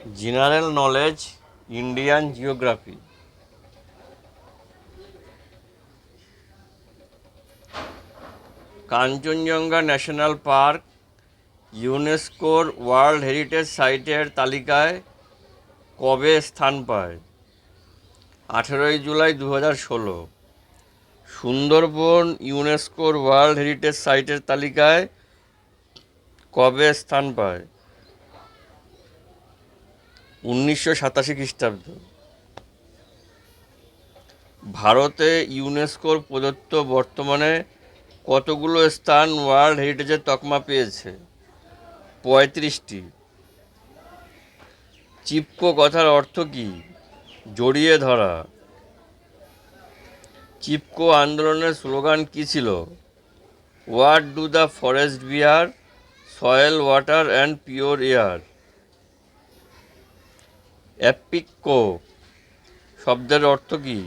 General knowledge, Indian geography. Kanchenjunga national park ইউনেস্কোর world heritage সাইটের তালিকায় কবে স্থান পায়? 18 জুলাই 2016। সুন্দরবন ইউনেস্কোর ওয়ার্ল্ড হেরিটেজ সাইটের তালিকায় কবে স্থান পায়? 1987 খ্রিস্টাব্দ। ভারতে ইউনেস্কোর প্রদত্ত বর্তমানে কতগুলো স্থান ওয়ার্ল্ড হেরিটেজের তকমা পেয়েছে? 35টি। চিপকো কথার অর্থ কী? জড়িয়ে ধরা। চিপকো আন্দোলনের স্লোগান কী ছিল? What do the forest bear? Soil, water and pure air. Appiko শব্দের অর্থ কী?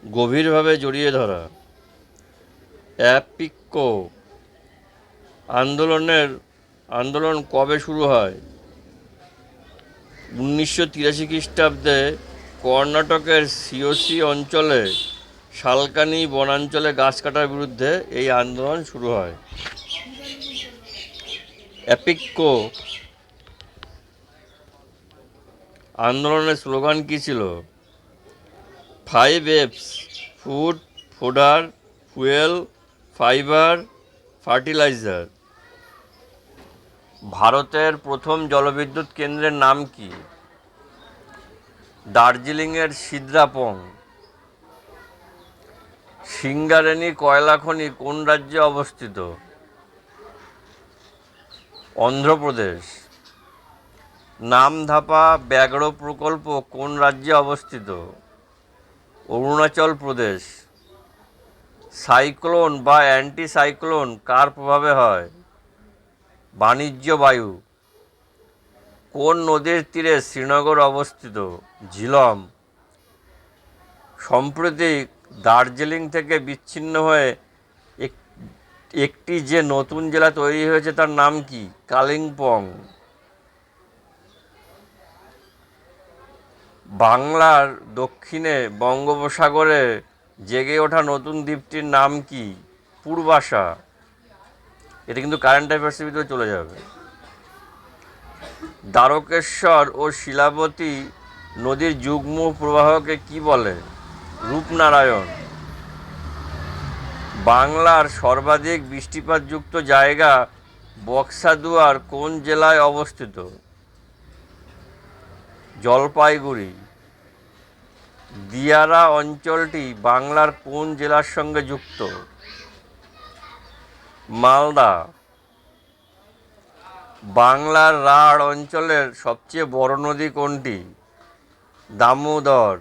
গভীরভাবে জড়িয়ে ধরা। অ্যাপিকো আন্দোলন কবে শুরু হয়? 1983 খ্রিস্টাব্দে কর্ণাটকের সিওসি অঞ্চলে শালকানি বনাঞ্চলে গাছ কাটার বিরুদ্ধে এই আন্দোলন শুরু হয়। অ্যাপিকো আন্দোলনের স্লোগান কী ছিল? 5 F's: food, fodder, fuel, fibre, fertiliser. ভারতের প্রথম জলবিদ্যুৎ কেন্দ্রের নাম কি? দার্জিলিংয়ের সিদ্রাপং। সিঙ্গারেনি কয়লা খনি কোন রাজ্যে অবস্থিত? অন্ধ্রপ্রদেশ। নামধাপা ব্যাঘ্র প্রকল্প কোন রাজ্যে অবস্থিত? অরুণাচল প্রদেশ। সাইক্লোন বা অ্যান্টিসাইক্লোন কার প্রভাবে হয়? বাণিজ্য বায়ু। কোন নদীর তীরে শ্রীনগর অবস্থিত? ঝিলম। সম্প্রতি দার্জিলিং থেকে বিচ্ছিন্ন হয়ে একটি যে নতুন জেলা তৈরি হয়েছে তার নাম কি? কালিম্পং। বাংলার দক্ষিণে বঙ্গোপসাগরে জেগে ওঠা নতুন দ্বীপটির নাম কি? পূর্বাশা। এটা কিন্তু কারেন্ট অ্যাফেয়ার্সের ভিতরে চলে যাবে। দ্বারকেশ্বর ও শিলাবতী নদীর যুগ্ম প্রবাহকে কি বলে? রূপনারায়ণ। বাংলার সর্বাধিক বৃষ্টিপাতযুক্ত জায়গা বক্সাদুয়ার কোন জেলায় অবস্থিত? জলপাইগুড়ি। দিয়ারা অঞ্চলটি বাংলার কোন জেলার সঙ্গে যুক্ত? মালদা। বাংলার রাঢ় অঞ্চলের সবচেয়ে বড় নদী কোনটি? দামোদর।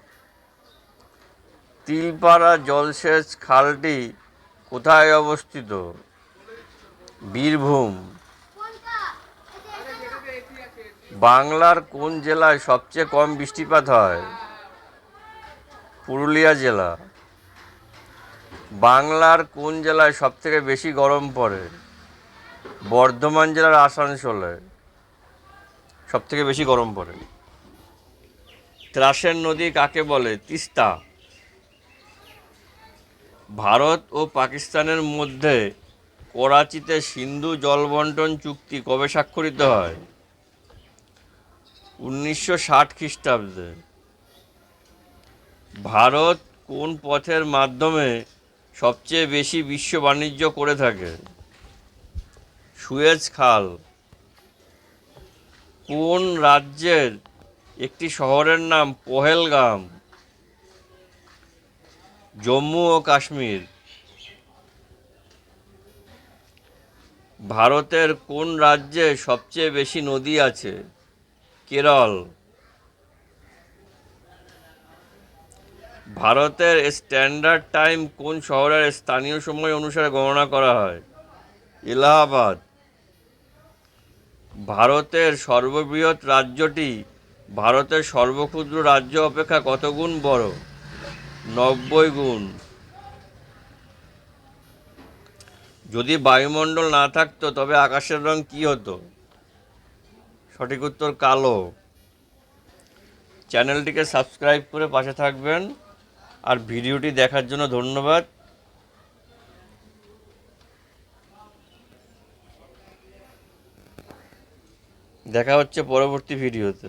তিলপাড়া জলসেচ খালটি কোথায় অবস্থিত? বীরভূম। বাংলার কোন জেলায় সবচেয়ে কম বৃষ্টিপাত হয়? পুরুলিয়া জেলা। বাংলার কোন জেলায় সবথেকে বেশি গরম পড়ে? বর্ধমান জেলার আসানসোলে সবথেকে বেশি গরম পড়ে। ত্রাসের নদী কাকে বলে? তিস্তা। ভারত ও পাকিস্তানের মধ্যে করাচিতে সিন্ধু জলবন্টন চুক্তি কবে স্বাক্ষরিত হয়? 1960 খ্রিস্টাব্দে। ভারত কোন পথের মাধ্যমে সবচেয়ে বেশি বিশ্ব বাণিজ্য করে থাকে? সুয়েজ খাল। কোন রাজ্যের একটি শহরের নাম পহেলগাম? জম্মু ও কাশ্মীর। ভারতের কোন রাজ্যে সবচেয়ে বেশি নদী আছে? কেরল। ভারতের স্ট্যান্ডার্ড টাইম কোন শহরের স্থানীয় সময় অনুসারে গণনা করা হয়? এলাহাবাদ। ভারতের সর্ববৃহৎ রাজ্যটি ভারতের সর্বক্ষুদ্র রাজ্য অপেক্ষা কত গুণ বড়? 90 গুণ। যদি বায়ুমণ্ডল না থাকতো তবে আকাশের রং কী হতো? সঠিক উত্তর কালো। চ্যানেলটিকে সাবস্ক্রাইব করে পাশে থাকবেন। আর ভিডিওটি দেখার জন্য ধন্যবাদ। দেখা হচ্ছে পরবর্তী ভিডিওতে।